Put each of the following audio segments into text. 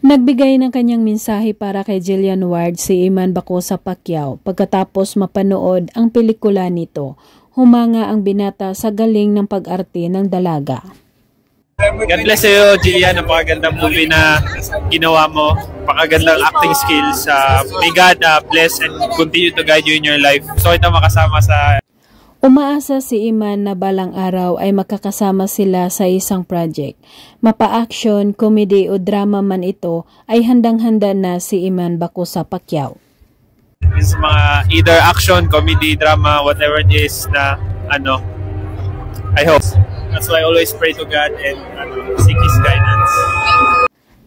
Nagbigay ng kanyang mensahe para kay Jillian Ward si Iman Bacosa Pacquiao pagkatapos mapanood ang pelikula nito. Humanga ang binata sa galing ng pag-arte ng dalaga. God bless you, Jillian. Napakagandang movie na ginawa mo. Napakagandang acting skills. May God bless and continue to guide you in your life. So ito makasama sa... Umaasa si Iman na balang araw ay makakasama sila sa isang project. Mapa-action, comedy o drama man ito ay handang-handa na si Iman Bacosa Pacquiao. It's mga either action, comedy, drama, whatever it is na I hope. That's why I always pray to God and seek His guidance.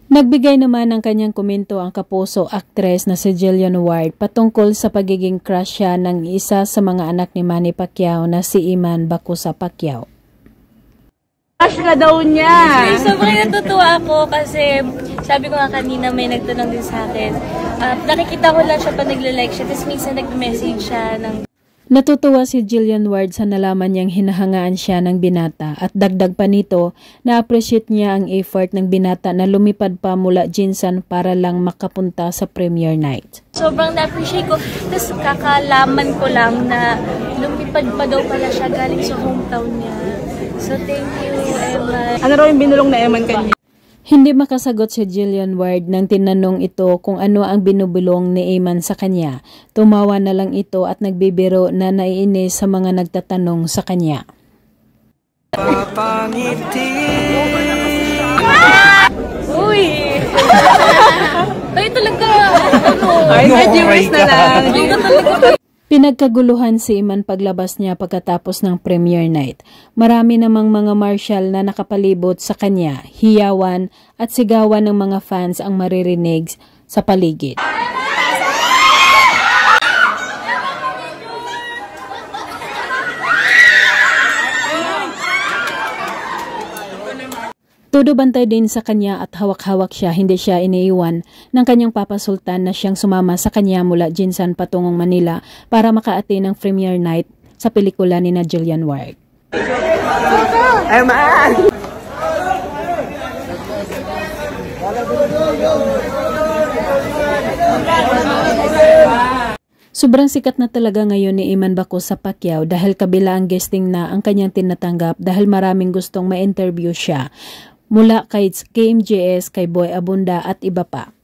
Nagbigay naman ng kanyang komento ang kapuso aktres na si Jillian Ward patungkol sa pagiging crush siya ng isa sa mga anak ni Manny Pacquiao na si Iman Bacosa Pacquiao. Crush ka daw niya! Sobrang natutuwa ako kasi sabi ko nga kanina may nagtanong din sa akin. Nakikita ko lang siya pa nagle-like siya, tapos minsan nag-message siya ng... Natutuwa si Jillian Ward sa nalaman niyang hinahangaan siya ng binata at dagdag pa nito na-appreciate niya ang effort ng binata na lumipad pa mula Jinsan para lang makapunta sa premiere night. Sobrang na-appreciate ko. Tapos kakalaman ko lang na lumipad pa daw pala siya galing sa hometown niya. So thank you, Eman. Ano raw yung binulong na Eman kanya? Hindi makasagot si Jillian Ward nang tinanong ito kung ano ang binubulong ni Eman sa kanya. Tumawa na lang ito at nagbibiro na naiinis sa mga nagtatanong sa kanya. Uy! Ay, talaga! Ay, viewers na lang! Pinagkaguluhan si Iman paglabas niya pagkatapos ng premiere night. Marami namang mga marshal na nakapalibot sa kanya, hiyawan at sigawan ng mga fans ang maririnig sa paligid. Todo bantay din sa kanya at hawak-hawak siya, hindi siya iniiwan ng kanyang Papa Sultan na siyang sumama sa kanya mula Jinsan patungong Manila para maka-attend ng premiere night sa pelikula ni Jillian Ward. Eman! Sobrang sikat na talaga ngayon ni Iman Bacosa Pacquiao dahil kabila ang guesting na ang kanyang tinatanggap dahil maraming gustong ma-interview siya. Mula kay KMJS, kay Boy Abunda at iba pa.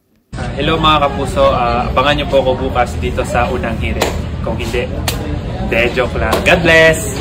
Hello mga kapuso, abangan niyo po ako bukas dito sa Unang Hirit. Kung hindi, joke lang. God bless!